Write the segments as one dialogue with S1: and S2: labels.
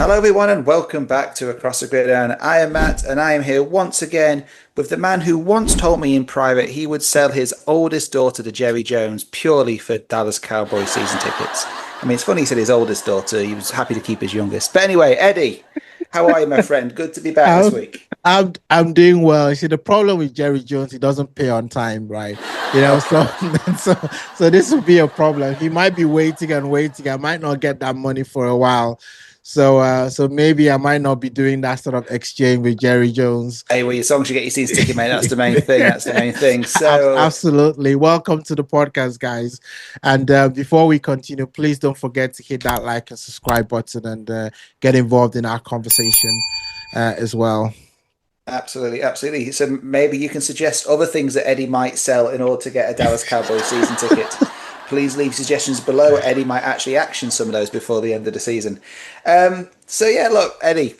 S1: Hello, everyone, and welcome back to Across the Gridiron. I am Matt, and I am here once again with the man who once told me in private he would sell his oldest daughter to Jerry Jones purely for Dallas Cowboys season tickets. I mean, it's funny he said his oldest daughter. He was happy to keep his youngest. But anyway, Eddie, how are you, my friend? Good to be back this
S2: I'm,
S1: week.
S2: I'm doing well. You see, the problem with Jerry Jones, he doesn't pay on time, right? So
S1: Okay.
S2: so this will be a problem. He might be waiting and waiting. I might not get that money for a while. So maybe I might not be doing that sort of exchange with Jerry Jones.
S1: Hey, well, your songs should get your season ticket, mate. That's the main thing. That's the main thing. So,
S2: Absolutely. Welcome to the podcast, guys. And before we continue, please don't forget to hit that like and subscribe button and get involved in our conversation as well.
S1: absolutely, absolutely. So maybe you can suggest other things that Eddie might sell in order to get a Dallas Cowboys season ticket. Please leave suggestions below. Eddie might actually action some of those before the end of the season. So yeah, look, Eddie,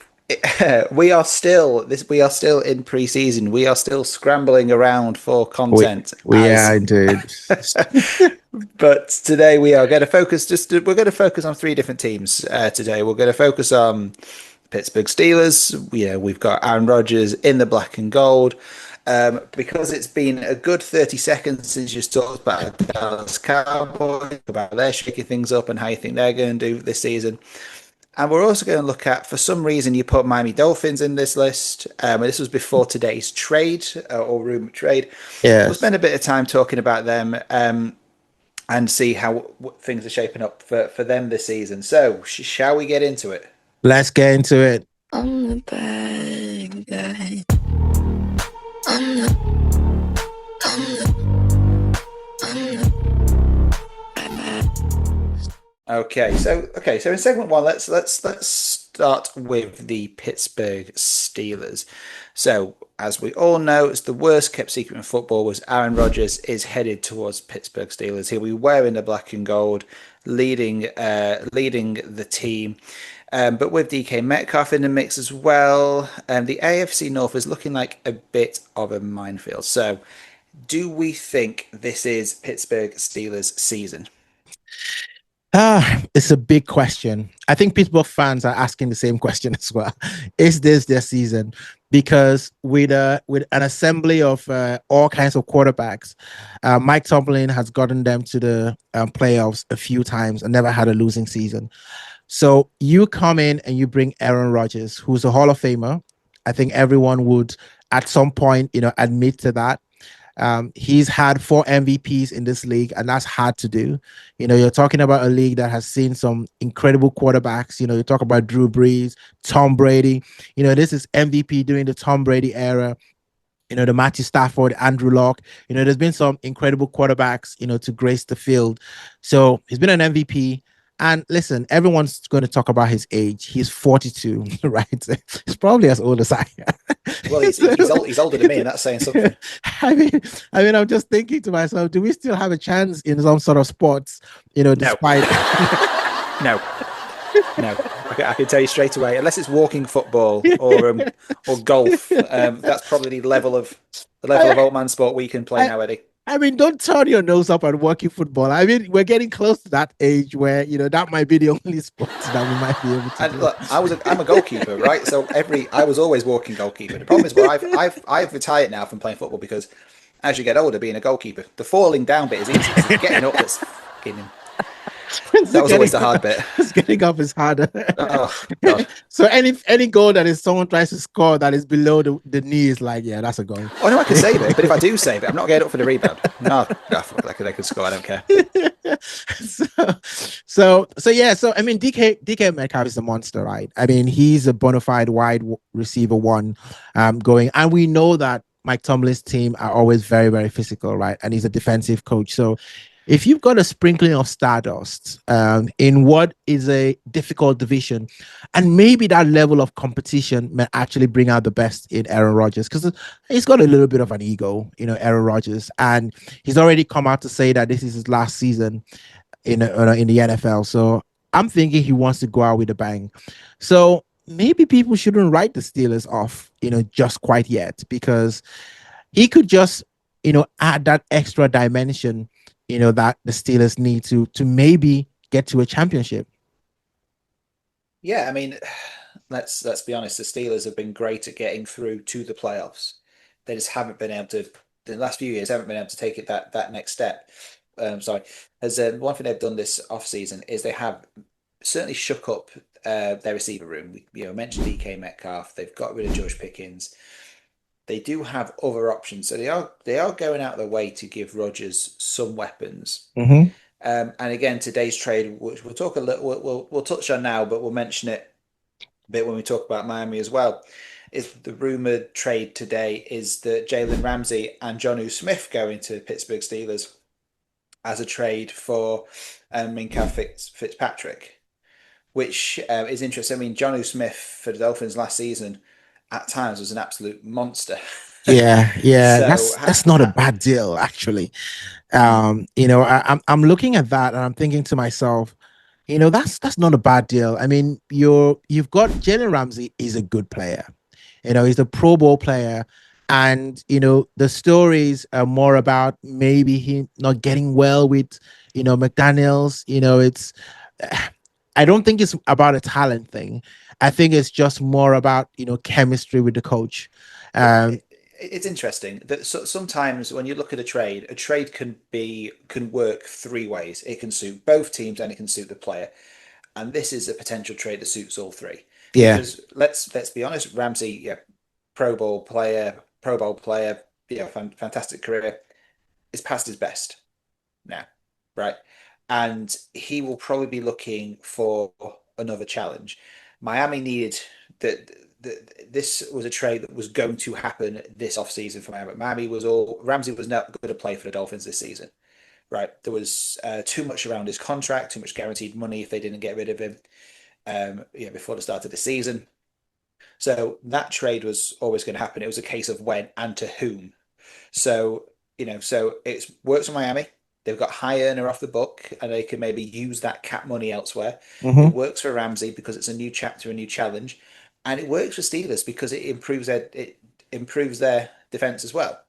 S1: we are still in preseason. We are still scrambling around for
S2: We,
S1: content.
S2: we are indeed.
S1: But today we are going to focus. We're going to focus on three different teams. Today we're going to focus on Pittsburgh Steelers. We've got Aaron Rodgers in the black and gold. Because it's been a good 30 seconds since you talked about the Dallas Cowboys, about they're shaking things up and how you think they're going to do this season. And we're also going to look at, for some reason, you put Miami Dolphins in this list. This was before today's trade or rumor trade. We'll
S2: Yes.
S1: spend a bit of time talking about them and see how things are shaping up for them this season. So, shall we get into it?
S2: Let's get into it.
S3: I'm the bad guy. I'm the, I'm the, I'm the
S1: Okay, so in segment one, let's start with the Pittsburgh Steelers. So, as we all know, it's the worst kept secret in football was Aaron Rodgers is headed towards Pittsburgh Steelers. He'll be wearing the black and gold, leading the team. But with DK Metcalf in the mix as well, the AFC North is looking like a bit of a minefield. So, do we think this is Pittsburgh Steelers' season?
S2: It's a big question. I think Pittsburgh fans are asking the same question as well. Is this their season? Because with an assembly of all kinds of quarterbacks, Mike Tomlin has gotten them to the playoffs a few times and never had a losing season. So you come in and you bring Aaron Rodgers, who's a Hall of Famer. I think everyone would at some point, admit to that. He's had 4 MVPs in this league, and that's hard to do. You're talking about a league that has seen some incredible quarterbacks. You talk about Drew Brees, Tom Brady. This is MVP during the Tom Brady era. The Matthew Stafford, Andrew Luck. There's been some incredible quarterbacks, to grace the field. So he's been an MVP. And listen, everyone's going to talk about his age. He's 42, right? He's probably as old as I am.
S1: Well, he's older than me, and that's saying something.
S2: I mean, I'm just thinking to myself, do we still have a chance in some sort of sports? Despite
S1: No, no. I can tell you straight away, unless it's walking football or golf, that's probably the level of old man sport we can play now, Eddie.
S2: I mean, don't turn your nose up at working football. I mean, we're getting close to that age where that might be the only sport that we might be able to
S1: And
S2: do.
S1: look, I'm a goalkeeper, right? So I was always walking goalkeeper. The problem is, I've retired now from playing football because as you get older, being a goalkeeper, the falling down bit is easy. It's the getting up that's fucking. That was always the hard bit.
S2: Getting up is harder.
S1: Oh God.
S2: So any goal that is someone tries to score that is below the knee is like, yeah, that's a goal.
S1: Oh no, I can save it, but if I do save it, I'm not getting up for the rebound. No, they could score. I don't care.
S2: So I mean, DK Metcalf is a monster, right? I mean, he's a bona fide wide receiver one, going, and we know that Mike Tomlin's team are always very, very physical, right? And he's a defensive coach, so if you've got a sprinkling of stardust in what is a difficult division, and maybe that level of competition may actually bring out the best in Aaron Rodgers, because he's got a little bit of an ego, Aaron Rodgers, and he's already come out to say that this is his last season in the NFL. So I'm thinking he wants to go out with a bang. So maybe people shouldn't write the Steelers off, just quite yet, because he could just, add that extra dimension that the Steelers need to maybe get to a championship.
S1: Yeah, I mean, let's be honest. The Steelers have been great at getting through to the playoffs. They just haven't been able to. The last few years haven't been able to take it that next step. Sorry, as one thing they've done this off season is they have certainly shook up their receiver room. We mentioned DK Metcalf. They've got rid of George Pickens. They do have other options, so they are going out of their way to give Rodgers some weapons.
S2: Mm-hmm.
S1: And again, today's trade, which we'll talk a little, we'll touch on now, but we'll mention it a bit when we talk about Miami as well. Is the rumored trade today is that Jalen Ramsey and Jonnu Smith go into Pittsburgh Steelers as a trade for Minka Fitzpatrick, which is interesting. I mean, Jonnu Smith for the Dolphins last season at times was an absolute monster.
S2: Yeah,
S1: So,
S2: that's not a bad deal actually. I'm looking at that and I'm thinking to myself, that's not a bad deal. I mean, you've got Jalen Ramsey is a good player. He's a Pro Bowl player. And the stories are more about maybe he not getting well with McDaniels. It's I don't think it's about a talent thing. I think it's just more about chemistry with the coach. Um,
S1: it's interesting that sometimes when you look at a trade can work three ways. It can suit both teams and it can suit the player. And this is a potential trade that suits all three.
S2: yeah,
S1: Because let's be honest, Ramsey, yeah, Pro Bowl player, yeah, fantastic career, is past his best now, right? And he will probably be looking for another challenge. Miami needed that. This was a trade that was going to happen this offseason for Miami. Ramsey was not going to play for the Dolphins this season, right? There was too much around his contract, too much guaranteed money if they didn't get rid of him, before the start of the season. So that trade was always going to happen. It was a case of when and to whom. So, so it works for Miami. They've got high earner off the book and they can maybe use that cap money elsewhere. It
S2: mhm.
S1: works for Ramsey because it's a new chapter, a new challenge. And it works for Steelers because it improves their defense as well.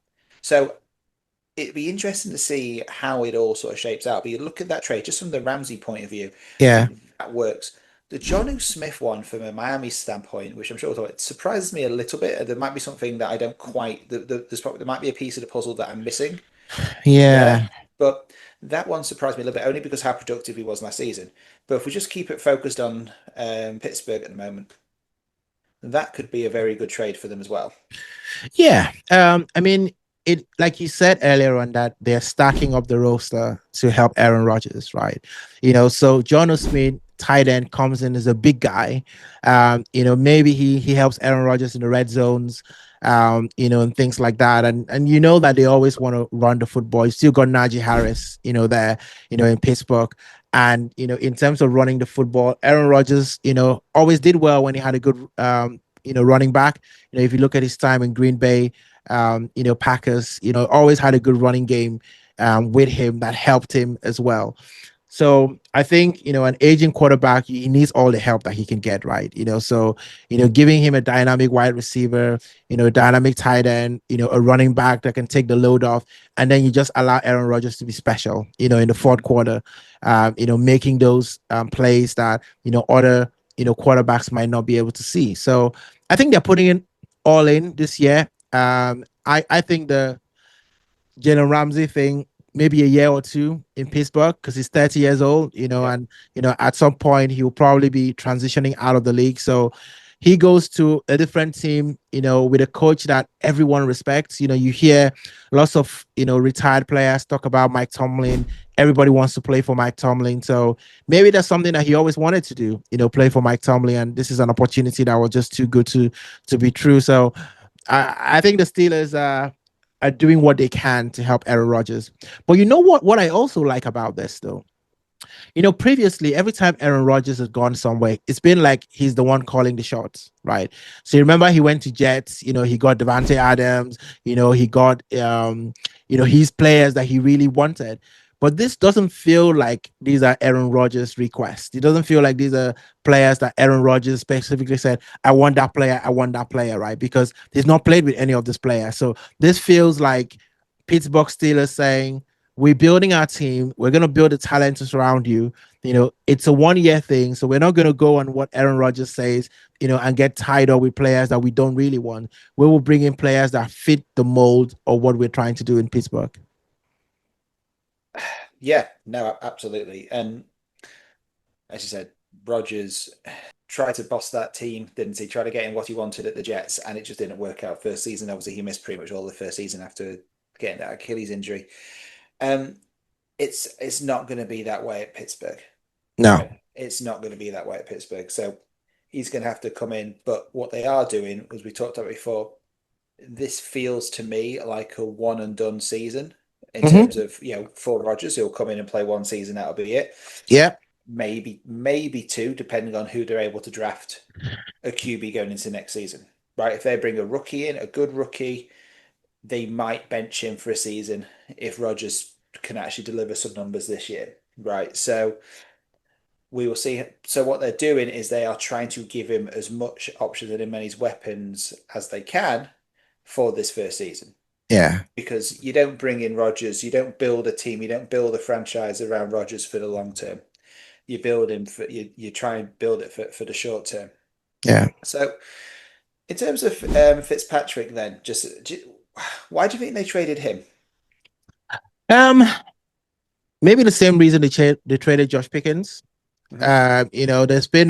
S1: So it'd be interesting to see how it all sort of shapes out. But you look at that trade just from the Ramsey point of view,
S2: Yeah,
S1: that works. The Jonnu Smith one from a Miami standpoint, which I'm sure we'll talk about, surprises me a little bit. There might be something that I don't quite. There might be a piece of the puzzle that I'm missing there,
S2: yeah.
S1: but that one surprised me a little bit only because how productive he was last season. But if we just keep it focused on Pittsburgh at the moment, that could be a very good trade for them as well.
S2: Yeah. I mean, it like you said earlier on that they're stacking up the roster to help Aaron Rodgers, right? So John Smith, tight end, comes in as a big guy. Maybe he helps Aaron Rodgers in the red zones, and things like that. And that they always want to run the football. You still got Najee Harris, there, in Pittsburgh. And in terms of running the football, Aaron Rodgers, always did well when he had a good running back. If you look at his time in Green Bay, Packers, always had a good running game with him that helped him as well. So I think, an aging quarterback, he needs all the help that he can get, right? So, giving him a dynamic wide receiver, dynamic tight end, a running back that can take the load off. And then you just allow Aaron Rodgers to be special, in the fourth quarter, making those plays that, other, quarterbacks might not be able to see. So I think they're putting it all in this year. I think the Jalen Ramsey thing, maybe a year or two in Pittsburgh because he's 30 years old,
S1: Yeah.
S2: and at some point he will probably be transitioning out of the league. So he goes to a different team, with a coach that everyone respects. You hear lots of retired players talk about Mike Tomlin. Everybody wants to play for Mike Tomlin. So maybe that's something that he always wanted to do, play for Mike Tomlin. And this is an opportunity that was just too good to be true. So I think the Steelers are doing what they can to help Aaron Rodgers. But you know what I also like about this though? Previously, every time Aaron Rodgers has gone somewhere, it's been like he's the one calling the shots, right? So you remember he went to Jets, he got Devontae Adams, he got his players that he really wanted. But this doesn't feel like these are Aaron Rodgers' requests. It doesn't feel like these are players that Aaron Rodgers specifically said, I want that player, right? Because he's not played with any of these players. So this feels like Pittsburgh Steelers saying, we're building our team. We're going to build the talent around you. It's a 1-year thing. So we're not going to go on what Aaron Rodgers says, and get tied up with players that we don't really want. We will bring in players that fit the mold of what we're trying to do in Pittsburgh.
S1: Yeah, no, absolutely. And as you said, Rodgers tried to boss that team, didn't he? Tried to get him what he wanted at the Jets, and it just didn't work out first season. Obviously, he missed pretty much all the first season after getting that Achilles injury. It's not going to be that way at Pittsburgh.
S2: No.
S1: It's not going to be that way at Pittsburgh. So he's going to have to come in. But what they are doing, as we talked about before, this feels to me like a one and done season in terms of, for Rodgers, he'll come in and play one season, that'll be it.
S2: Yeah.
S1: Maybe two, depending on who they're able to draft a QB going into next season. Right? If they bring a rookie in, a good rookie, they might bench him for a season if Rodgers can actually deliver some numbers this year. Right. So we will see. So what they're doing is they are trying to give him as much options and as many weapons as they can for this first season.
S2: Yeah.
S1: Because you don't bring in Rodgers, you don't build a team, you don't build a franchise around Rodgers for the long term. You build him for you try and build it for the short term.
S2: Yeah.
S1: So in terms of Fitzpatrick, then, why do you think they traded him?
S2: Maybe the same reason they traded Josh Pickens. There's been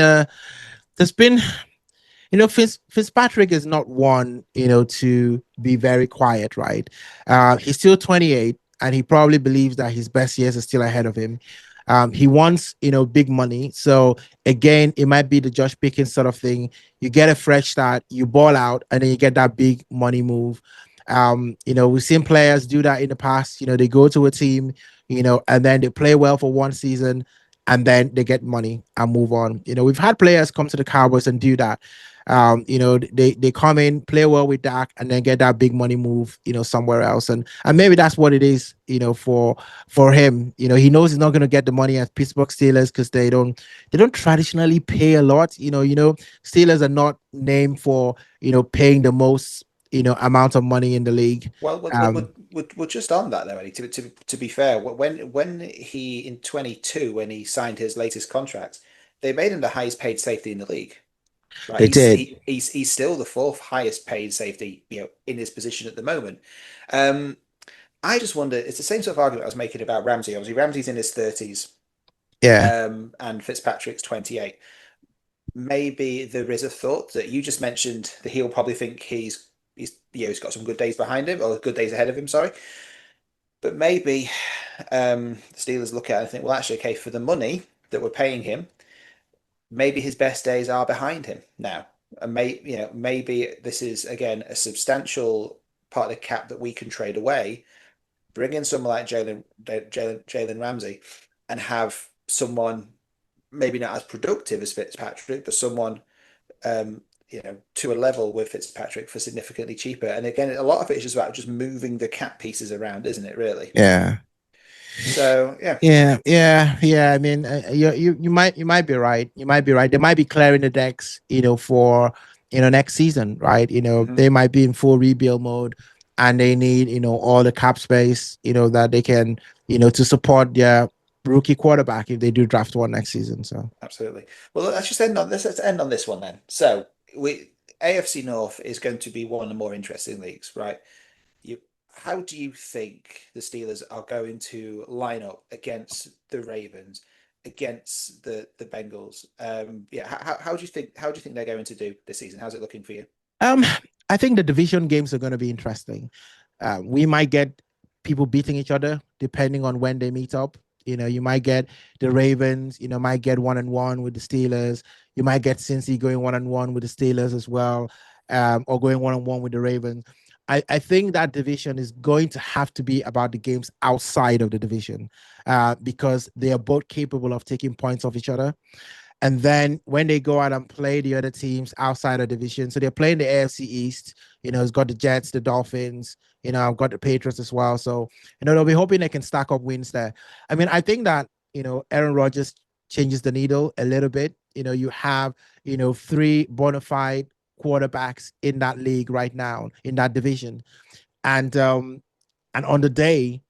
S2: Fitzpatrick is not one, to be very quiet, right? He's still 28, and he probably believes that his best years are still ahead of him. He wants, big money. So again, it might be the Josh Pickens sort of thing. You get a fresh start, you ball out, and then you get that big money move. We've seen players do that in the past. They go to a team, and then they play well for one season, and then they get money and move on. We've had players come to the Cowboys and do that. They come in, play well with Dak, and then get that big money move, somewhere else. And maybe that's what it is, for him. He knows he's not going to get the money at Pittsburgh Steelers because they don't traditionally pay a lot. Steelers are not named for, paying the most, amount of money in the league.
S1: Well, we're just on that though, Eddie. To be fair, when he in 22, when he signed his latest contract, they made him the highest paid safety in the league. Right?
S2: They did.
S1: He's still the fourth highest paid safety, in his position at the moment. I just wonder. It's the same sort of argument I was making about Ramsey. Obviously, Ramsey's in his 30s.
S2: Yeah.
S1: And Fitzpatrick's 28. Maybe there is a thought that you just mentioned that he'll probably think he's got some good days behind him or good days ahead of him. Sorry, but maybe the Steelers look at it and think, well, actually, okay, for the money that we're paying him, maybe his best days are behind him now, and maybe this is again a substantial part of the cap that we can trade away, bring in someone like Jalen Ramsey, and have someone maybe not as productive as Fitzpatrick, but someone to a level with Fitzpatrick for significantly cheaper. And again, a lot of it is just about just moving the cap pieces around, isn't it? Really?
S2: Yeah.
S1: So yeah.
S2: I mean, you might be right. You might be right. They might be clearing the decks, for next season, right? They might be in full rebuild mode, and they need all the cap space, that they can, to support their rookie quarterback if they do draft one next season. So
S1: absolutely. Well, let's just end on this. Let's end on this one then. So AFC North is going to be one of the more interesting leagues, right? How do you think the Steelers are going to line up against the Ravens, against the Bengals? How do you think they're going to do this season? How's it looking for you?
S2: I think the division games are going to be interesting. We might get people beating each other depending on when they meet up. You might get the Ravens, might get 1-1 with the Steelers. You might get Cincy going 1-1 with the Steelers as well, or going 1-1 with the Ravens. I think that division is going to have to be about the games outside of the division, because they are both capable of taking points off each other. And then when they go out and play the other teams outside of the division, so they're playing the AFC East, it's got the Jets, the Dolphins, I've got the Patriots as well. So, they'll be hoping they can stack up wins there. I mean, I think that, Aaron Rodgers changes the needle a little bit. You have, 3 bona fide quarterbacks in that league right now, in that division. And on the day,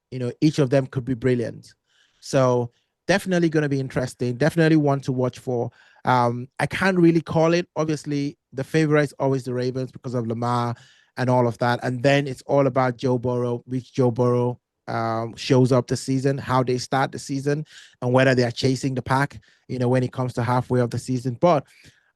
S2: each of them could be brilliant. So definitely going to be interesting. Definitely one to watch for. I can't really call it. Obviously, the favorite is always the Ravens because of Lamar and all of that. And then it's all about Joe Burrow, which Joe Burrow shows up the season, how they start the season, and whether they are chasing the pack, when it comes to halfway of the season. But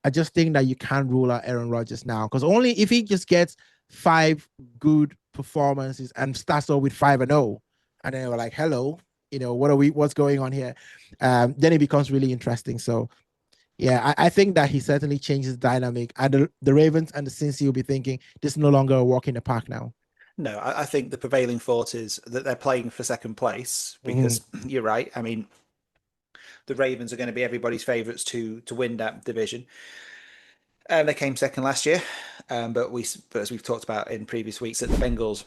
S2: I just think that you can't rule out Aaron Rodgers now, because only if he just gets 5 good performances and starts off with 5-0, and then we're like, hello, what's going on here? Then it becomes really interesting. So yeah, I think that he certainly changes the dynamic. And the Ravens and the Cincy will be thinking, this is no longer a walk in the park now.
S1: No, I think the prevailing thought is that they're playing for second place because you're right. I mean, the Ravens are going to be everybody's favourites to win that division. They came second last year, but as we've talked about in previous weeks, that the Bengals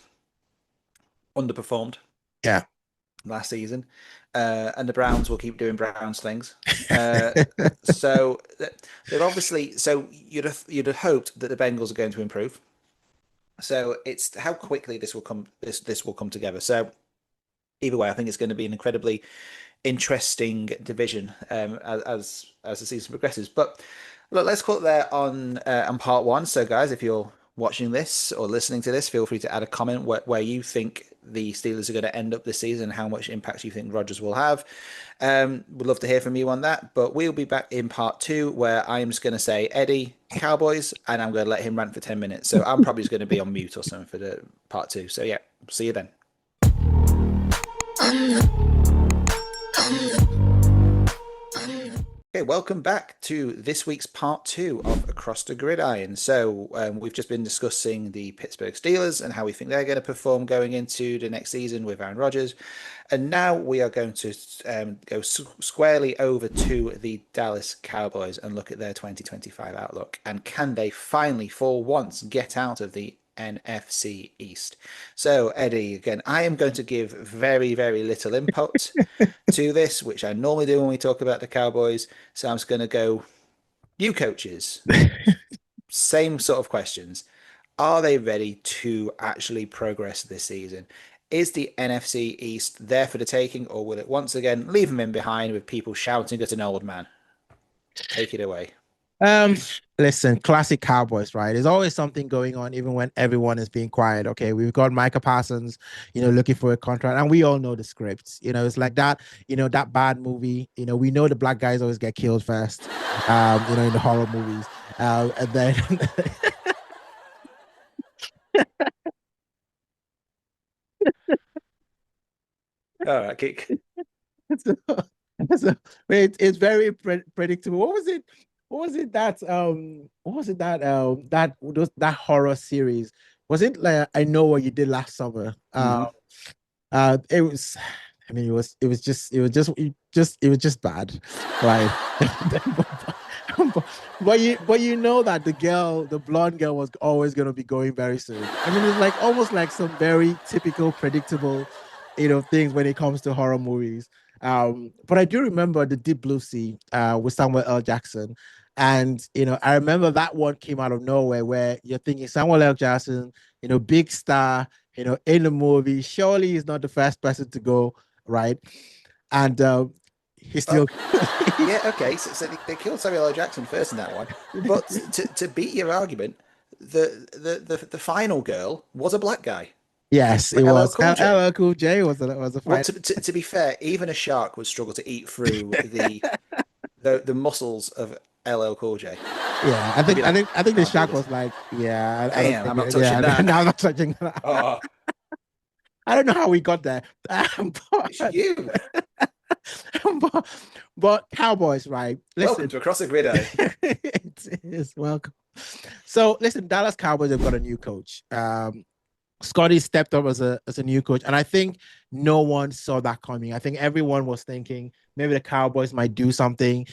S1: underperformed.
S2: Yeah.
S1: Last season, and the Browns will keep doing Browns things. So they're obviously. So you'd have hoped that the Bengals are going to improve. So it's how quickly this will come. This will come together. So either way, I think it's going to be an incredibly interesting division as the season progresses. But look, let's call it there on part 1. So guys, if you're watching this or listening to this, feel free to add a comment where you think the Steelers are going to end up this season and how much impact you think Rodgers will have. We'd love to hear from you on that, but we'll be back in part 2 where I'm just going to say Eddie, Cowboys, and I'm going to let him rant for 10 minutes. So I'm probably just going to be on mute or something for the part 2. So yeah, see you then. Okay, welcome back to this week's part 2 of Across the Gridiron. So we've just been discussing the Pittsburgh Steelers and how we think they're going to perform going into the next season with Aaron Rodgers. And now we are going to go squarely over to the Dallas Cowboys and look at their 2025 outlook. And can they finally, for once, get out of the NFC East? So, Eddie, again, I am going to give very, very little input to this, which I normally do when we talk about the Cowboys. So I'm just going to go, you coaches, same sort of questions. Are they ready to actually progress this season? Is the NFC East there for the taking, or will it once again leave them in behind with people shouting at an old man? Take it away.
S2: Listen, classic Cowboys, right? There's always something going on, even when everyone is being quiet. Okay, we've got Micah Parsons, looking for a contract, and we all know the scripts. It's like that, that bad movie. We know the black guys always get killed first, in the horror movies, and then.
S1: All right, kick.
S2: So it's very predictable. What was it that that horror series? Was it like I Know What You Did Last Summer? It was. I mean, it was just bad, right? but you know that the blonde girl was always going to be going very soon. I mean, it's like almost like some very typical, predictable, things when it comes to horror movies. But I do remember the Deep Blue Sea with Samuel L. Jackson. And, I remember that one came out of nowhere where you're thinking Samuel L. Jackson, big star, in the movie. Surely he's not the first person to go, right? And he still...
S1: yeah, okay. So they killed Samuel L. Jackson first in that one. But to beat your argument, the final girl was a black guy.
S2: Yes, it was. LL Cool J was a fight.
S1: Well, to be fair, even a shark would struggle to eat through the muscles of LL Cool J.
S2: Yeah, I think the shark was like, yeah.
S1: I'm not touching that.
S2: No, I'm not touching that.
S1: Oh. I
S2: don't know how we got there.
S1: It's you.
S2: But Cowboys, right? Listen,
S1: welcome to Across the Gridiron.
S2: It is welcome. So listen, Dallas Cowboys have got a new coach. Scotty stepped up as a new coach, and I think no one saw that coming. I think everyone was thinking maybe the Cowboys might do something,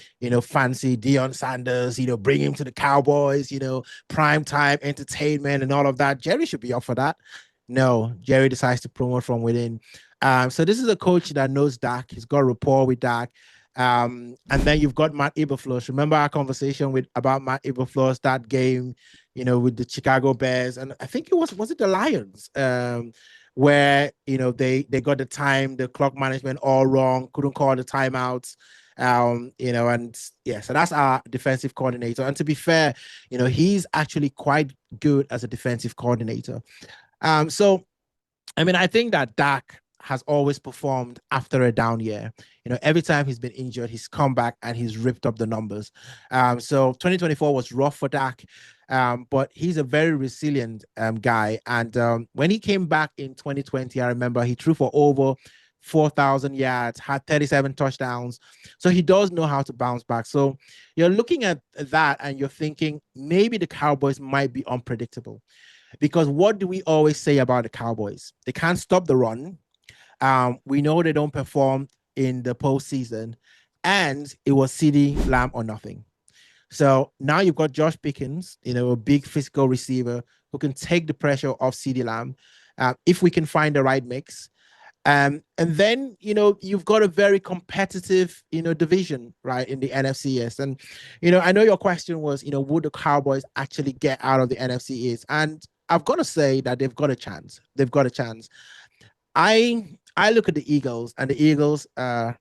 S2: fancy Deion Sanders, bring him to the Cowboys, prime time entertainment and all of that. Jerry should be up for that. No, Jerry decides to promote from within. So this is a coach that knows Dak. He's got rapport with Dak. And then you've got Matt Eberflus. Remember our conversation about Matt Eberflus, that game, with the Chicago Bears, and I think it was it the Lions, where they got the clock management all wrong, couldn't call the timeouts. And yeah, so that's our defensive coordinator. And to be fair, he's actually quite good as a defensive coordinator. So I mean, I think that Dak has always performed after a down year. Every time he's been injured, he's come back and he's ripped up the numbers. So 2024 was rough for Dak, but he's a very resilient guy. And when he came back in 2020, I remember he threw for over 4,000 yards, had 37 touchdowns. So he does know how to bounce back. So you're looking at that and you're thinking maybe the Cowboys might be unpredictable. Because what do we always say about the Cowboys? They can't stop the run. We know they don't perform in the postseason, and it was CeeDee Lamb or nothing. So now you've got Josh Pickens, a big physical receiver who can take the pressure off CeeDee Lamb if we can find the right mix. And then, you've got a very competitive, division, right, in the NFC East. And, I know your question was, would the Cowboys actually get out of the NFC East? And I've got to say that they've got a chance. They've got a chance. I look at the Eagles, and the Eagles are,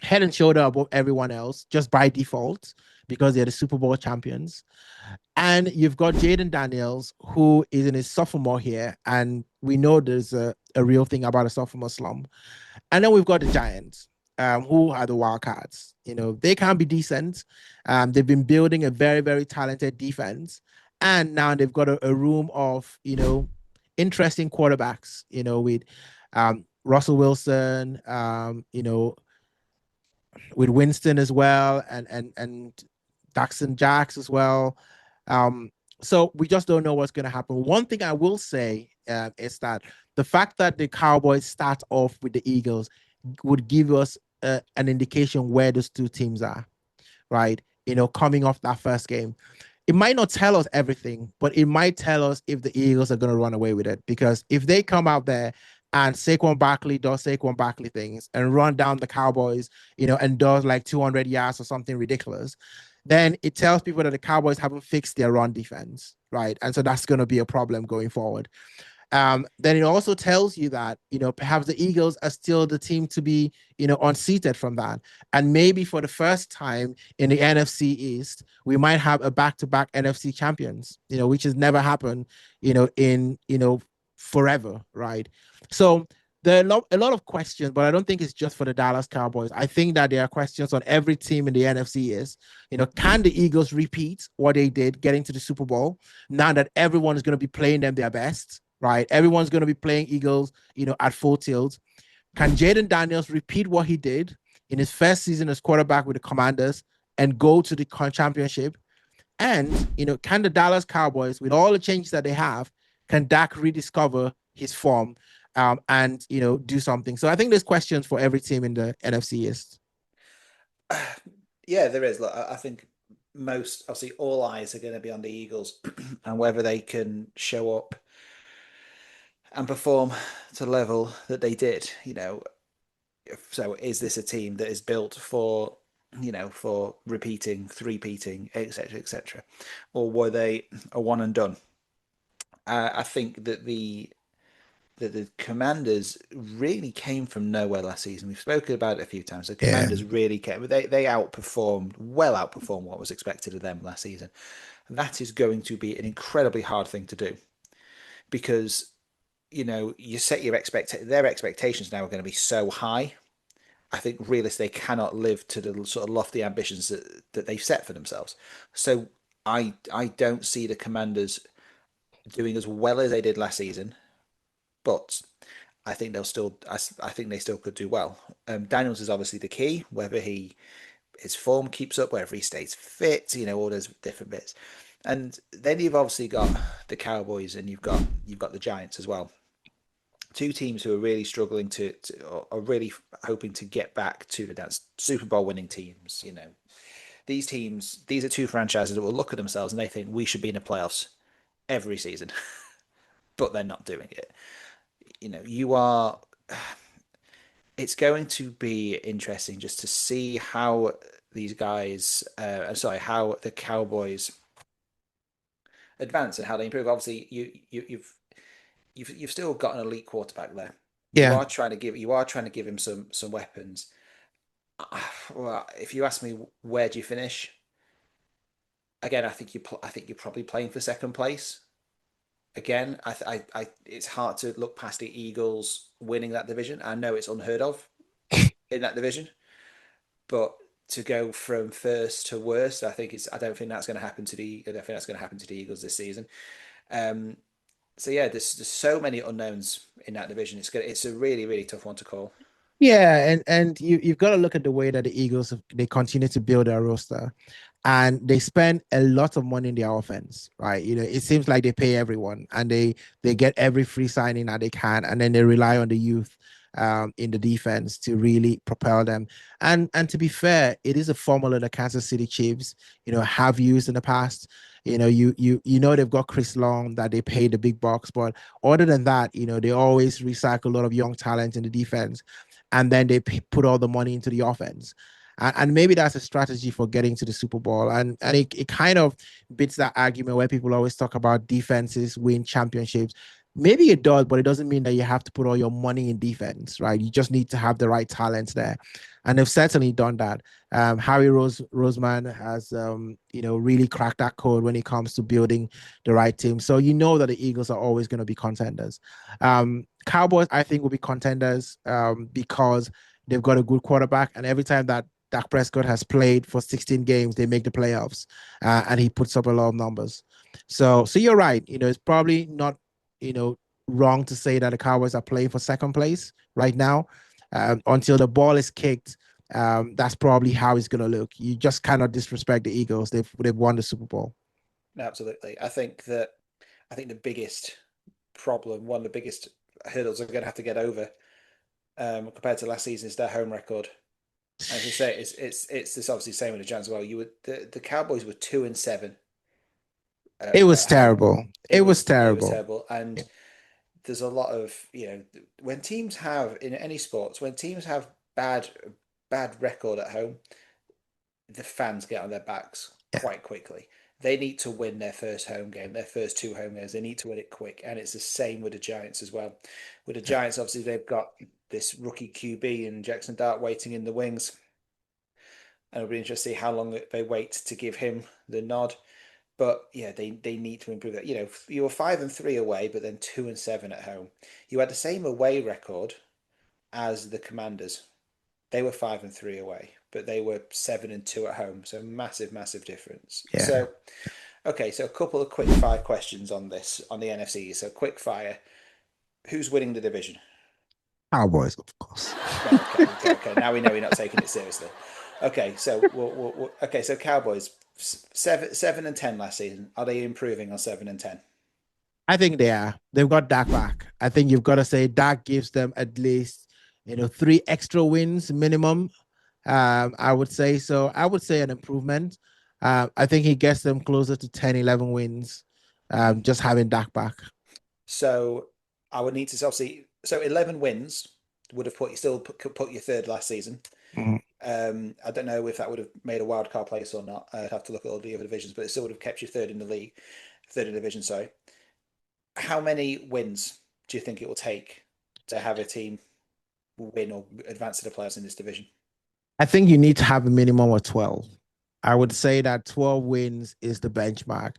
S2: head and shoulder above everyone else just by default because they're the Super Bowl champions. And you've got Jaden Daniels, who is in his sophomore here, and we know there's a real thing about a sophomore slump. And then we've got the Giants, who are the Wildcats. They can be decent. They've been building a very, very talented defense. And now they've got a room of, interesting quarterbacks, with Russell Wilson, with Winston as well, and Daxon Jacks as well. So we just don't know what's going to happen. One thing I will say is that the fact that the Cowboys start off with the Eagles would give us an indication where those two teams are, right? Coming off that first game. It might not tell us everything, but it might tell us if the Eagles are going to run away with it. Because if they come out there and Saquon Barkley does Saquon Barkley things and run down the Cowboys, and does like 200 yards or something ridiculous, then it tells people that the Cowboys haven't fixed their run defense, right? And so that's going to be a problem going forward. Then it also tells you that, perhaps the Eagles are still the team to be, unseated from that. And maybe for the first time in the NFC East, we might have a back-to-back NFC champions, which has never happened, in forever, right? So there are a lot of questions, but I don't think it's just for the Dallas Cowboys. I think that there are questions on every team in the NFC East. Can the Eagles repeat what they did getting to the Super Bowl now that everyone is going to be playing them their best? Right, everyone's going to be playing Eagles, at full tilt. Can Jaden Daniels repeat what he did in his first season as quarterback with the Commanders and go to the championship? And can the Dallas Cowboys, with all the changes that they have, can Dak rediscover his form and do something? So I think there's questions for every team in the NFC East.
S1: Yeah, there is. Look, I think obviously, all eyes are going to be on the Eagles and whether they can show up and perform to the level that they did. So is this a team that is built for repeating, three-peating, etc., or were they a one and done? I think that the Commanders really came from nowhere last season. We've spoken about it a few times. The Commanders really came. They well outperformed what was expected of them last season. That is going to be an incredibly hard thing to do because you set their expectations now are going to be so high. I think realistically they cannot live to the sort of lofty ambitions that they've set for themselves. So I don't see the Commanders doing as well as they did last season, but I think I think they still could do well. Daniels is obviously the key, whether his form keeps up, whether he stays fit, all those different bits. And then you've obviously got the Cowboys and you've got the Giants as well. Two teams who are really struggling are really hoping to get back to the Super Bowl winning teams. These are two franchises that will look at themselves and they think we should be in the playoffs every season, but they're not doing it. It's going to be interesting just to see how these guys, how the Cowboys advance and how they improve. Obviously, you've still got an elite quarterback there.
S2: Yeah.
S1: You are trying to give him some weapons. Well, if you ask me where do you finish, again, I think you're probably playing for second place. Again, it's hard to look past the Eagles winning that division. I know it's unheard of in that division, but to go from first to worst, I don't think that's going to happen to the. I don't think that's going to happen to the Eagles this season. Um, so yeah, there's so many unknowns in that division. It's a really really tough one to call.
S2: Yeah, and you've got to look at the way that the Eagles they continue to build their roster, and they spend a lot of money in their offense, right? It seems like they pay everyone, and they get every free signing that they can, and then they rely on the youth in the defense to really propel them. And to be fair, it is a formula that Kansas City Chiefs, have used in the past. You know they've got Chris Long that they pay the big bucks, but other than that, they always recycle a lot of young talent in the defense, and then they put all the money into the offense. And maybe that's a strategy for getting to the Super Bowl. And it kind of beats that argument where people always talk about defenses win championships. Maybe it does, but it doesn't mean that you have to put all your money in defense, right? You just need to have the right talents there. And they've certainly done that. Harry Roseman has, really cracked that code when it comes to building the right team. So you know that the Eagles are always going to be contenders. Cowboys, I think, will be contenders because they've got a good quarterback. And every time that Dak Prescott has played for 16 games, they make the playoffs, and he puts up a lot of numbers. So you're right. It's probably not, wrong to say that the Cowboys are playing for second place right now. Until the ball is kicked, that's probably how it's going to look. You just cannot disrespect the Eagles. They've won the Super Bowl.
S1: Absolutely, I think the biggest problem, one of the biggest hurdles they're going to have to get over compared to last season is their home record. As you say, it's this obviously the same with the Giants as well. The Cowboys were 2-7.
S2: It was
S1: At home.
S2: terrible. It was
S1: It was
S2: terrible.
S1: terrible, and there's a lot of when teams have in any sports when teams have bad record at home, the fans get on their backs quite quickly. They need to win their first home game, their first two home games. They need to win it quick, and it's the same with the Giants as well. With the Giants, obviously they've got this rookie QB and Jackson Dart waiting in the wings, and it'll be interesting to see how long they wait to give him the nod. But yeah, they need to improve that. You were 5-3 away, but then 2-7 at home. You had the same away record as the Commanders. They were 5-3 away, but they were 7-2 at home. So massive, massive difference.
S2: Yeah.
S1: So okay, so a couple of quick fire questions on the NFC. So quick fire. Who's winning the division?
S2: Cowboys, of course.
S1: Okay. Now we know we're not taking it seriously. Okay, so so Cowboys 7-10 last season. Are they improving on 7-10?
S2: I think they are. They've got Dak back. I think you've got to say Dak gives them at least 3 extra wins minimum. I would say so. I would say an improvement. I think he gets them closer to 10, 11 wins. Just having Dak back.
S1: So I would need to obviously. So 11 wins would have put you third last season.
S2: Mhm.
S1: I don't know if that would have made a wild card place or not. I'd have to look at all the other divisions, but it still would have kept you third in the league, third in the division. Sorry. How many wins do you think it will take to have a team win or advance to the playoffs in this division?
S2: I think you need to have a minimum of 12. I would say that 12 wins is the benchmark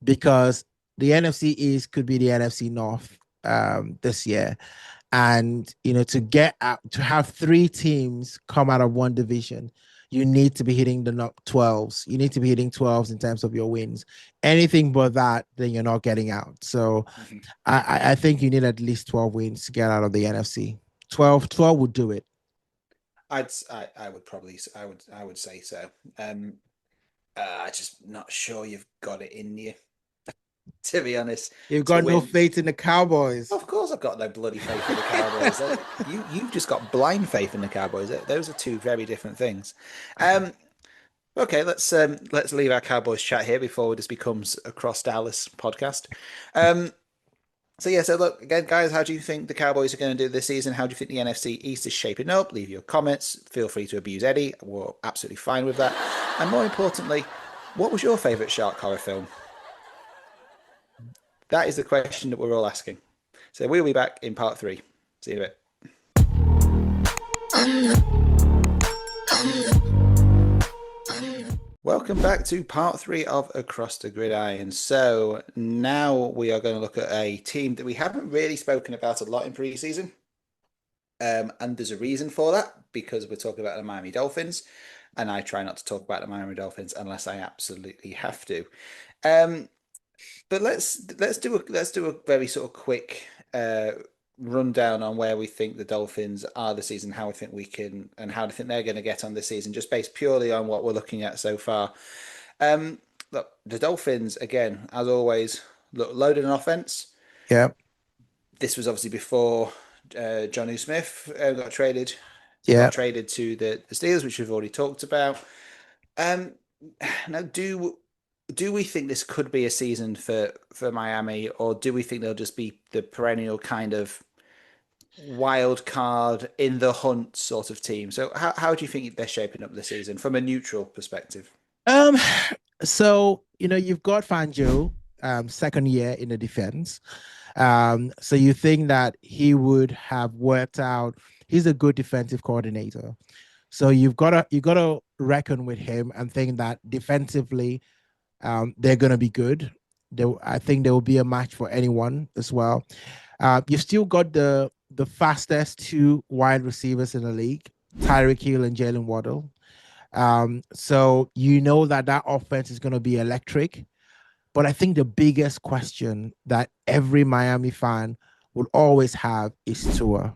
S2: because the NFC East could be the NFC North this year. And, to get out, to have 3 teams come out of one division, you need to be hitting the 12s. You need to be hitting 12s in terms of your wins. Anything but that, then you're not getting out. So I think you need at least 12 wins to get out of the NFC. 12 would do it.
S1: I would say so. I'm just not sure you've got it in you, to be honest.
S2: You've got no faith in the Cowboys.
S1: Of course, I've got no bloody faith in the Cowboys. You've just got blind faith in the Cowboys. Those are two very different things. Okay, let's leave our Cowboys chat here before this becomes a Cross Dallas podcast. So look, again, guys, how do you think the Cowboys are going to do this season? How do you think the NFC East is shaping up? Leave your comments. Feel free to abuse Eddie. We're absolutely fine with that. And more importantly, what was your favourite shark horror film? That is the question that we're all asking. So we'll be back in part 3. See you in a bit. Welcome back to part 3 of Across the Gridiron. So now we are going to look at a team that we haven't really spoken about a lot in preseason. And there's a reason for that, because we're talking about the Miami Dolphins, and I try not to talk about the Miami Dolphins unless I absolutely have to. But let's do a very sort of quick rundown on where we think the Dolphins are this season, how we think we can, and how we think they're going to get on this season, just based purely on what we're looking at so far. Look, the Dolphins, again, as always, look loaded on offense.
S2: Yeah.
S1: This was obviously before Jonnu Smith got traded.
S2: Yeah.
S1: Got traded to the Steelers, which we've already talked about. Now, do we think this could be a season for Miami, or do we think they'll just be the perennial kind of wild card in the hunt sort of team? So how do you think they're shaping up this season from a neutral perspective?
S2: So you've got Fangio, second year in the defense. So you think that he would have worked out. He's a good defensive coordinator. So you've got to reckon with him and think that defensively, they're going to be good. I think there will be a match for anyone as well. You've still got the fastest 2 wide receivers in the league, Tyreek Hill and Jalen Waddle. So that offense is going to be electric. But I think the biggest question that every Miami fan will always have is Tua.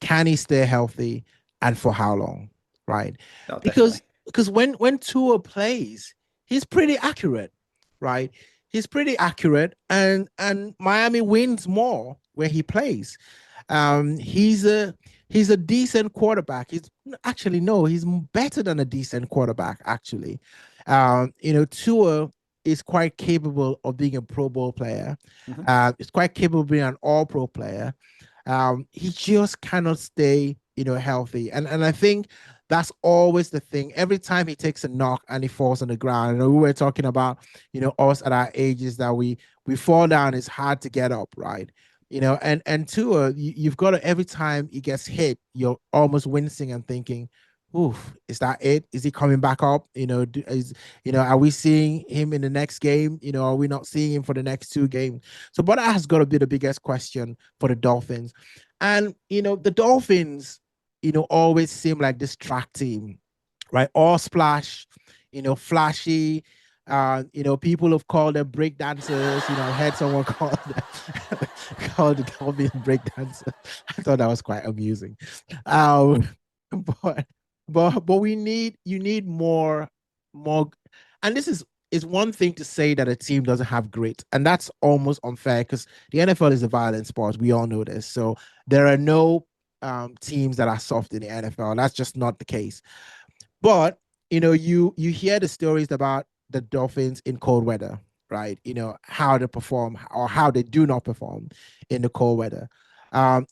S2: Can he stay healthy, and for how long? Right?
S1: Oh,
S2: because when Tua plays, he's pretty accurate, right? He's pretty accurate, and Miami wins more where he plays. He's a decent quarterback. He's better than a decent quarterback, actually. Tua is quite capable of being a Pro Bowl player.
S1: Mm-hmm.
S2: He's quite capable of being an All-Pro player. He just cannot stay, healthy. And I think that's always the thing. Every time he takes a knock and he falls on the ground, we were talking about, us at our ages, that we fall down, it's hard to get up, right? And Tua, you've got to, every time he gets hit, you're almost wincing and thinking, oof, is that it? Is he coming back up? Are we seeing him in the next game? Are we not seeing him for the next 2 games? So, but that has got to be the biggest question for the Dolphins. And, the Dolphins, always seem like this track team, right? All splash, flashy. People have called them break dancers. I heard someone call the Dolphins break dancers. I thought that was quite amusing. But you need more, and this is one thing to say that a team doesn't have grit, and that's almost unfair, because the NFL is a violent sport. We all know this. So there are no teams that are soft in the NFL. That's just not the case. But you hear the stories about the Dolphins in cold weather, right? How they perform or how they do not perform in the cold weather.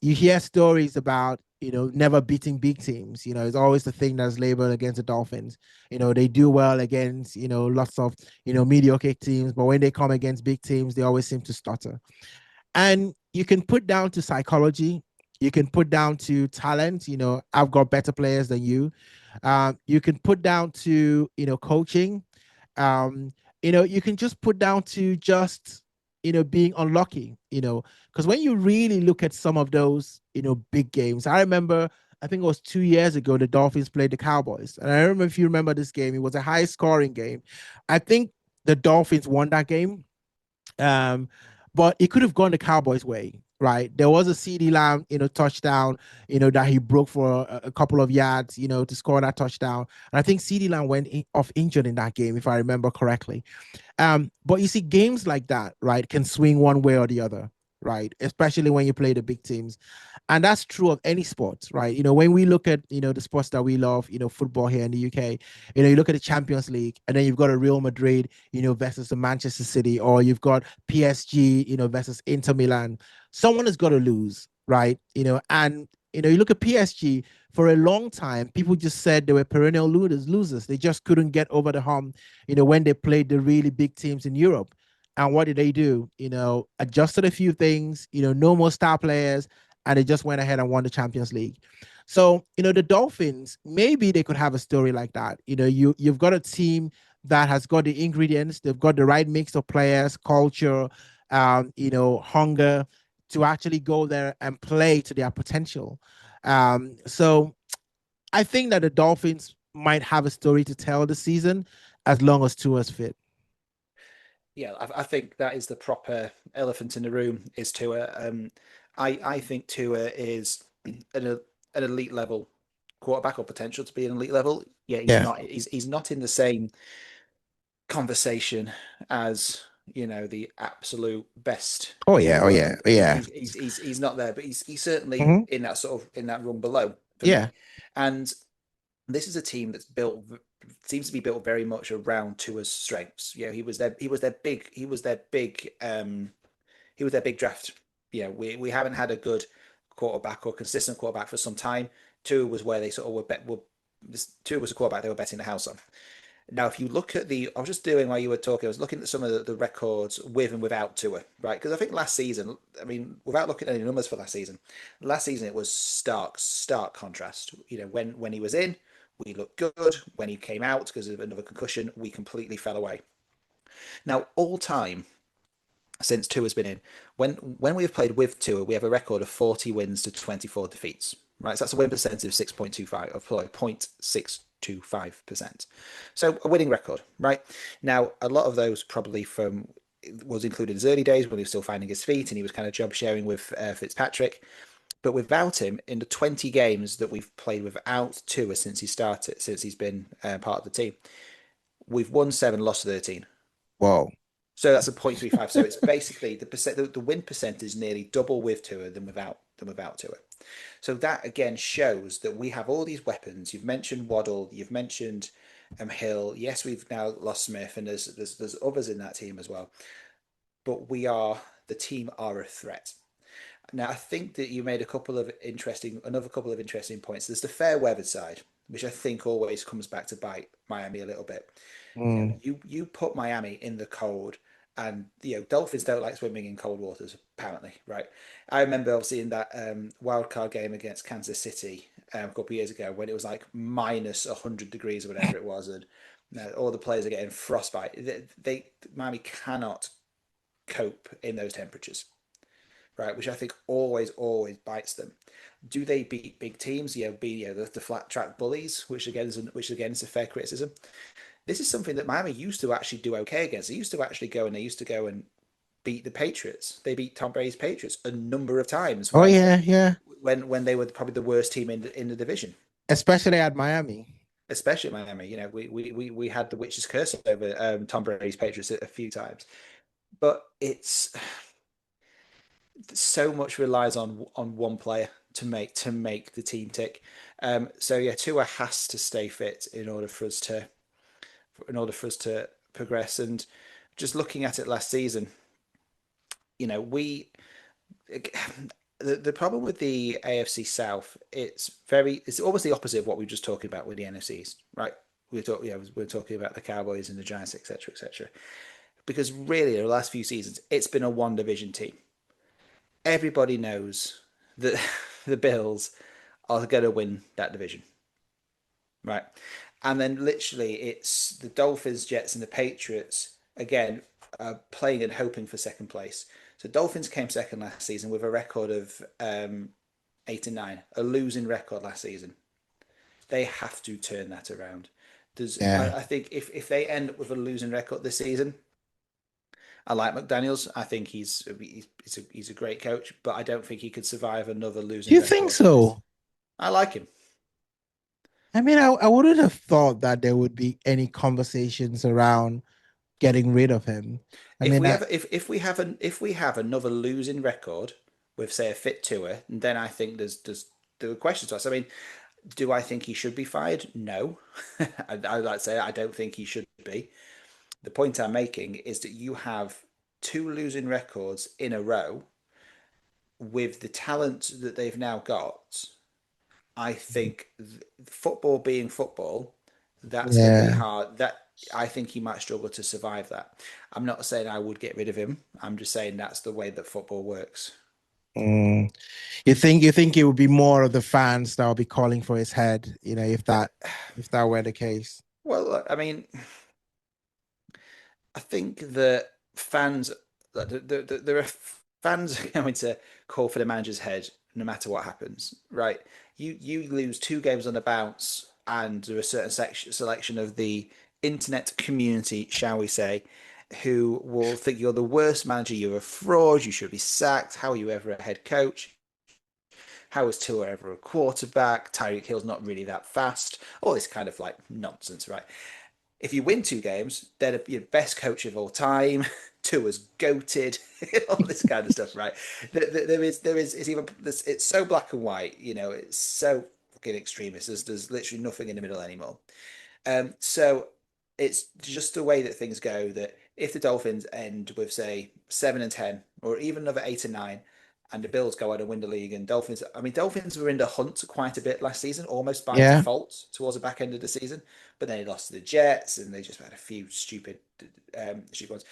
S2: You hear stories about never beating big teams. It's always the thing that's labeled against the Dolphins. They do well against, lots of, mediocre teams, but when they come against big teams, they always seem to stutter. And you can put down to psychology. You can put down to talent. I've got better players than you. You can put down to, coaching. You can just put down to just, being unlucky, because when you really look at some of those, big games, I remember, I think it was 2 years ago, the Dolphins played the Cowboys. And I don't remember if you remember this game. It was a high scoring game. I think the Dolphins won that game. But it could have gone the Cowboys' way, right? There was a CeeDee Lamb, touchdown, that he broke for a couple of yards, to score that touchdown. And I think CeeDee Lamb went off injured in that game, if I remember correctly. But you see, games like that, right, can swing one way or the other, right? Especially when you play the big teams. And that's true of any sport, right? When we look at, the sports that we love, football here in the UK, you look at the Champions League, and then you've got a Real Madrid, versus the Manchester City, or you've got PSG, versus Inter Milan. Someone has got to lose, right? And, you look at PSG, for a long time, people just said they were perennial losers. They just couldn't get over the hump, when they played the really big teams in Europe. And what did they do? Adjusted a few things, no more star players, and they just went ahead and won the Champions League. So, the Dolphins, maybe they could have a story like that. You've got a team that has got the ingredients, they've got the right mix of players, culture, hunger to actually go there and play to their potential. So I think that the Dolphins might have a story to tell this season as long as Tua's fit.
S1: Yeah, I think that is the proper elephant in the room is Tua. I think Tua is an elite level quarterback or potential to be an elite level. Yeah, he's
S2: Yeah.
S1: not. He's not in the same conversation as the absolute best
S2: Oh
S1: in the
S2: yeah. Oh
S1: world.
S2: yeah. Yeah.
S1: He's not there, but he's certainly
S2: Mhm.
S1: in that sort of in that run below for me.
S2: Yeah.
S1: And this is a team that's built seems to be built very much around Tua's strengths. He was their big draft. We haven't had a good quarterback or consistent quarterback for some time. Tua was where they sort of were Tua was a quarterback they were betting the house on. Now, if you look at I was just doing while you were talking, I was looking at some of the records with and without Tua, right? Because I think last season, I mean, without looking at any numbers for last season it was stark contrast. When he was in, we looked good. When he came out because of another concussion, we completely fell away. Now, all time since Tua's been in, when we have played with Tua, we have a record of 40 wins to 24 defeats. Right, so that's a win percentage of 6.25 of 0.625%. So a winning record, right? Now, a lot of those probably was included his early days when he was still finding his feet and he was kind of job sharing with Fitzpatrick. But without him, in the 20 games that we've played without Tua since he's been part of the team, we've won 7, lost 13.
S2: Whoa.
S1: So that's a 0.35. So it's basically the win percent is nearly double with Tua than without Tua. So that again shows that we have all these weapons. You've mentioned Waddle, you've mentioned Hill. Yes, we've now lost Smith, and there's others in that team as well. But the team are a threat. Now I think that you made another couple of interesting points. There's the fair weather side, which I think always comes back to bite Miami a little bit.
S2: Mm.
S1: You put Miami in the cold, and Dolphins don't like swimming in cold waters, apparently, right? I remember obviously in that wild card game against Kansas City a couple of years ago when it was like minus 100 degrees or whatever it was, and all the players are getting frostbite. Miami cannot cope in those temperatures, right? Which I think always bites them. Do they beat big teams? The flat track bullies, which again is a fair criticism. This is something that Miami used to actually do okay against. They used to go and beat the Patriots. They beat Tom Brady's Patriots a number of times
S2: Oh
S1: when
S2: yeah. Yeah.
S1: when they were probably the worst team in the division,
S2: Especially at Miami.
S1: especially Miami. We had the witch's curse over Tom Brady's Patriots a few times, but it's so much relies on one player to make the team tick. So yeah, Tua has to stay fit in order for us to progress. And just looking at it last season, we the problem with the AFC South, it's almost the opposite of what we were just talking about with the NFC East, right? We're talking about the Cowboys and the Giants, etc., etc. Because really, the last few seasons, it's been a one division team. Everybody knows that the Bills are going to win that division, right? And then literally, it's the Dolphins, Jets, and the Patriots again playing and hoping for second place. So Dolphins came second last season with a record of 8-9, a losing record last season. They have to turn that around.
S2: Yeah.
S1: I think if they end up with a losing record this season, I like McDaniels. I think he's a great coach, but I don't think he could survive another
S2: Do
S1: losing
S2: you think
S1: record this.
S2: so?
S1: I like him.
S2: I mean, I wouldn't have thought that there would be any conversations around getting rid of him. I
S1: If
S2: mean,
S1: we have if we have another losing record with say a fit tour, then I think there are questions to us. I mean, do I think he should be fired? No. I like to say I don't think he should be. The point I'm making is that you have two losing records in a row with the talent that they've now got. I think football being football, that's going to be
S2: yeah.
S1: hard. I think he might struggle to survive that. I'm not saying I would get rid of him. I'm just saying that's the way that football works.
S2: Mm. You think it would be more of the fans that will be calling for his head, if that were the case.
S1: Well, look, I mean, I think that fans, there are fans going to call for the manager's head no matter what happens, right? You lose two games on the bounce, and there are a certain selection of the internet community, shall we say, who will think you're the worst manager, you're a fraud, you should be sacked. How are you ever a head coach? How was Tua ever a quarterback? Tyreek Hill's not really that fast. All this kind of like nonsense, right? If you win two games, they're your best coach of all time. Tua's goated, all this kind of stuff, right? It's even it's so black and white, it's so fucking extremist. There's literally nothing in the middle anymore. So it's just the way that things go. That if the Dolphins end with say 7-10, or even another 8-9, and the Bills go out and win the league, and Dolphins were in the hunt quite a bit last season, almost by
S2: Yeah.
S1: default towards the back end of the season, but then they lost to the Jets, and they just had a few stupid ones.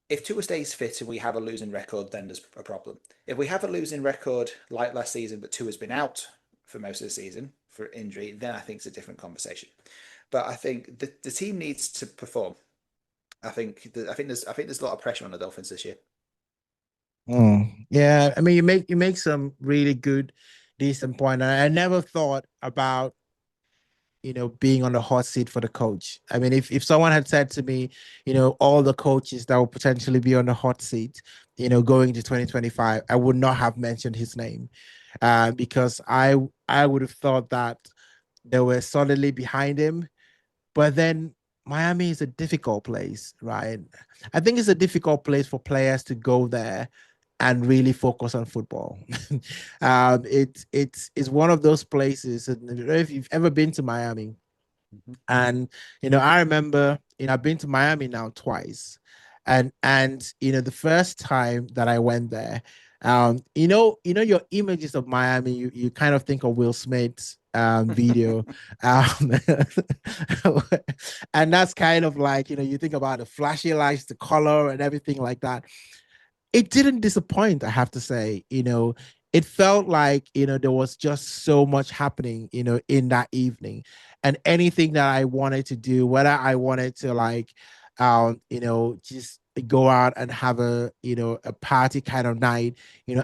S1: If Tua stays fit and we have a losing record, then there's a problem. If we have a losing record like last season, but Tua's been out for most of the season for injury, then I think it's a different conversation. But I think the team needs to perform. I think there's a lot of pressure on the Dolphins this year.
S2: Yeah, I mean, you make some really good, decent point. And I never thought about being on the hot seat for the coach. I mean, if someone had said to me, all the coaches that will potentially be on the hot seat, going to 2025, I would not have mentioned his name, because I would have thought that they were solidly behind him. But then Miami is a difficult place, right? I think it's a difficult place for players to go there and really focus on football. It's one of those places. And I don't know if you've ever been to Miami,
S1: Mm-hmm.
S2: and I remember, I've been to Miami now twice. And the first time that I went there, your images of Miami, you kind of think of Will Smith's video. Um, and that's kind of like, you think about the flashy lights, the color and everything like that. It didn't disappoint, I have to say. It felt like, there was just so much happening, in that evening. And anything that I wanted to do, whether I wanted to like, just go out and have a party kind of night,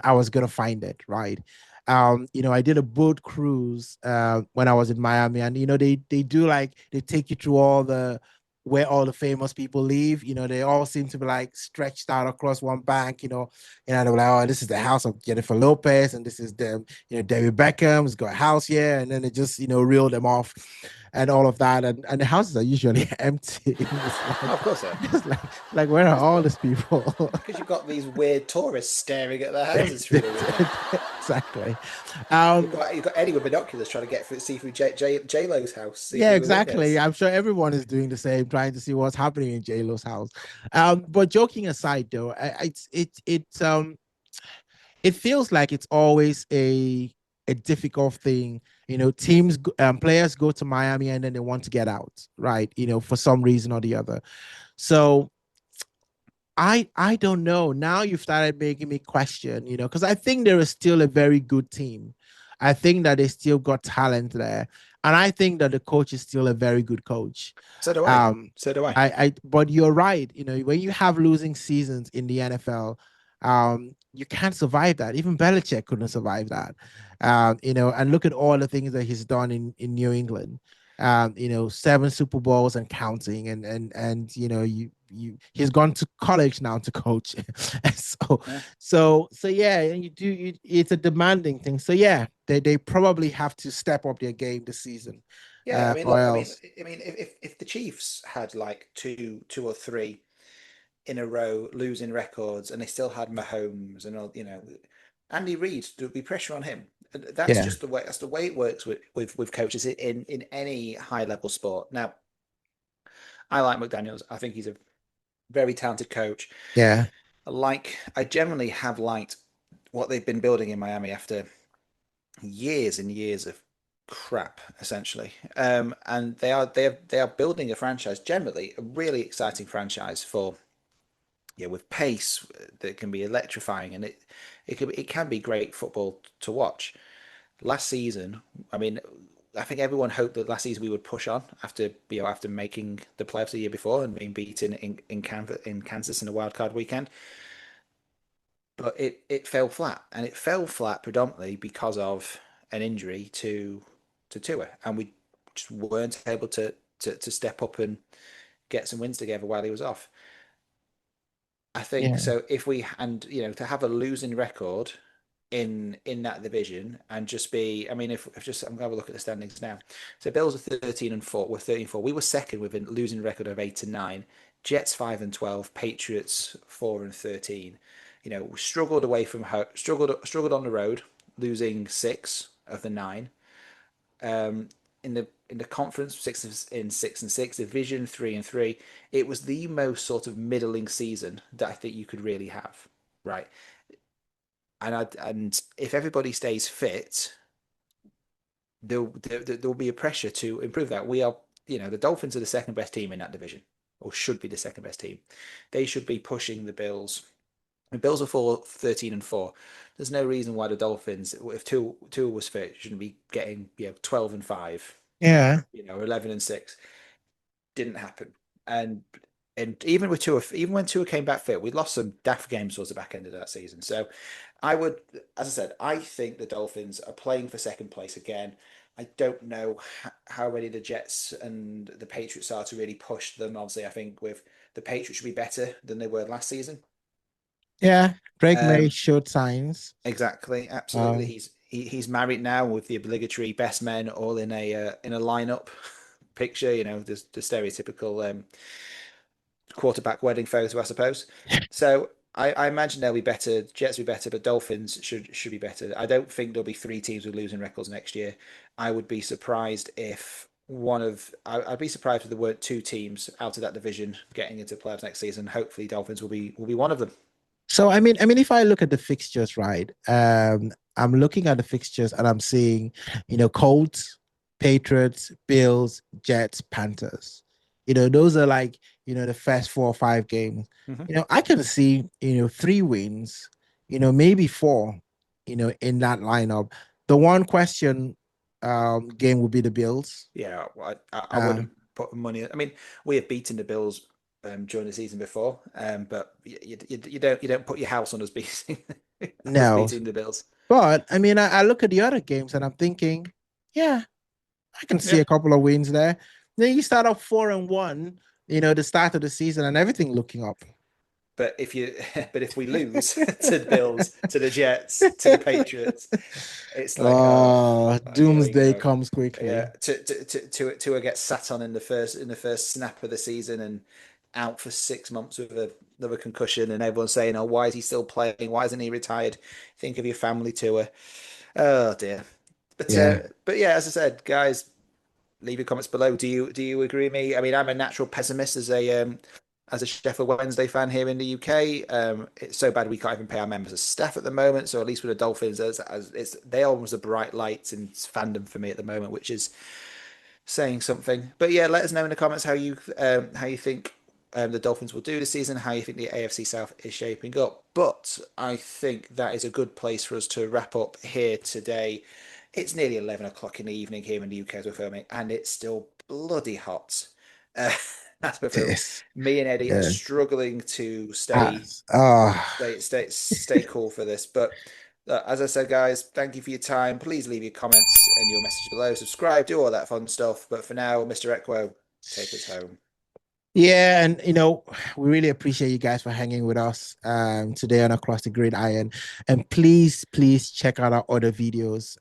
S2: I was gonna find it, right? I did a boat cruise when I was in Miami, and they do like they take you through all the where all the famous people live. They all seem to be like stretched out across one bank. They're like, oh, this is the house of Jennifer Lopez, and this is David Beckham's got a house here, and then they just reel them off, and all of that, and the houses are usually empty.
S1: Of course, so.
S2: It's like where are all these people?
S1: Because you've got these weird tourists staring at their houses through the window.
S2: Exactly.
S1: You've got Eddie with binoculars trying to see through J Lo's house.
S2: Yeah, exactly. I'm sure everyone is doing the same, trying to see what's happening in J Lo's house. But joking aside, though, it feels like it's always a difficult thing. Players go to Miami and then they want to get out, right? For some reason or the other. So I don't know. Now you've started making me question, because I think there is still a very good team. I think that they still got talent there. And I think that the coach is still a very good coach.
S1: So do I. So do I.
S2: But you're right. When you have losing seasons in the NFL, you can't survive that. Even Belichick couldn't survive that. And look at all the things that he's done in New England. 7 Super Bowls and counting, and he's gone to college now to coach. so,
S1: Yeah.
S2: so yeah, and it's a demanding thing. So yeah, they probably have to step up their game this season.
S1: Yeah, I mean,
S2: Or
S1: look,
S2: else.
S1: if the Chiefs had like two or three in a row losing records, and they still had Mahomes and all, Andy Reid, there'd be pressure on him. That's
S2: Yeah,
S1: just the way. That's the way it works with coaches in any high level sport. Now, I like McDaniels. I think he's a very talented coach.
S2: yeah,
S1: I generally have liked what they've been building in Miami after years and years of crap essentially. And they are building a franchise, generally a really exciting franchise for with pace that can be electrifying, and it can be great football to watch. Last season, I mean, I think everyone hoped that last season we would push on after making the playoffs the year before and being beaten in Kansas in a wild card weekend. But it fell flat, and it fell flat predominantly because of an injury to Tua, and we just weren't able to step up and get some wins together while he was off. I think
S2: Yeah.
S1: so. If we and to have a losing record in that division and just be, I mean, if just I'm gonna have a look at the standings now. So Bills are 13-4. We're 13-4. We were second with a losing record of 8-9. Jets 5-12. Patriots 4-13. We struggled away from home, struggled on the road, losing 6 of the 9. In the conference, 6-6. Division 3-3. It was the most sort of middling season that I think you could really have, right? And if everybody stays fit, there'll be a pressure to improve that. We are, the Dolphins are the second best team in that division, or should be the second best team. They should be pushing the Bills. The Bills are 13-4. There's no reason why the Dolphins, if two was fit, shouldn't be getting 12-5,
S2: Yeah.
S1: 11-6. Didn't happen. And even with Tua, even when Tua came back fit, we lost some daft games towards the back end of that season. So I would, as I said, I think the Dolphins are playing for second place again. I don't know how ready the Jets and the Patriots are to really push them. Obviously, I think with the Patriots should be better than they were last season.
S2: Yeah. Drake May
S1: Um,
S2: showed signs.
S1: exactly, absolutely.
S2: Um,
S1: He's married now with the obligatory best men all in a lineup picture. The stereotypical quarterback wedding photo, I suppose. So I imagine they'll be better. Jets will be better, but Dolphins should be better. I don't think there'll be three teams with losing records next year. I would be surprised if I'd be surprised if there weren't two teams out of that division getting into playoffs next season. Hopefully, Dolphins will be one of them.
S2: so I mean, if I look at the fixtures, right? I'm looking at the fixtures and I'm seeing, Colts, Patriots, Bills, Jets, Panthers. Those are like, the first 4 or 5 games.
S1: Mhm.
S2: I can see, 3 wins, maybe four, in that lineup. The one question game would be the Bills.
S1: Yeah, I
S2: Uh,
S1: wouldn't put money. I mean, we have beaten the Bills during the season before, but you don't put your house on us beating us
S2: no,
S1: beating the Bills.
S2: but I mean, I look at the other games and I'm thinking, yeah, I can see
S1: Yeah.
S2: a couple of wins there. Then you start off 4-1, the start of the season and everything looking up.
S1: But if we lose to the Bills, to the Jets, to the Patriots, it's like, oh, here we
S2: Doomsday
S1: go.
S2: comes
S1: Yeah,
S2: quickly.
S1: to get sat on in the first snap of the season and out for 6 months with another concussion, and everyone's saying, "Oh, why is he still playing? Why isn't he retired?" Think of your family tour. Oh dear. But
S2: Yeah.
S1: but yeah, as I said, guys, leave your comments below. Do you agree with me? I mean, I'm a natural pessimist as a Sheffield Wednesday fan here in the UK. It's so bad we can't even pay our members as staff at the moment. So at least with the Dolphins, as they almost a bright light in fandom for me at the moment, which is saying something. But yeah, let us know in the comments how you think the Dolphins will do this season, how you think the AFC South is shaping up. But I think that is a good place for us to wrap up here today. It's nearly 11 o'clock in the evening here in the UK as we're filming, and it's still bloody hot. Uh, as we're filming,
S2: Yes.
S1: me and Eddie are
S2: Yeah.
S1: struggling to
S2: Ah,
S1: stay cool for this. But as I said, guys, thank you for your time. Please leave your comments and your message below. Subscribe, do all that fun stuff. But for now, Mr. Equo, take us home.
S2: yeah, and we really appreciate you guys for hanging with us today on Across the Gridiron. And please check out our other videos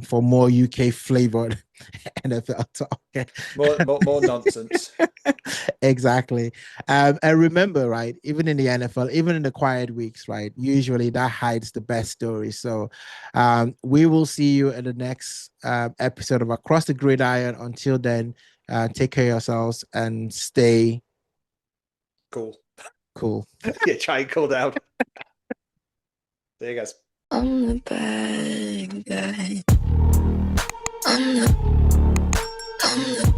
S2: for more UK flavored NFL talk.
S1: More nonsense.
S2: Exactly. And remember, right, even in the NFL, even in the quiet weeks, right, usually that hides the best stories. So we will see you in the next episode of Across the Gridiron. Until then, take care of yourselves and stay
S1: Cool.
S2: cool.
S1: Yeah, try and cool down. There you guys.
S3: I'm the bad guy. I'm the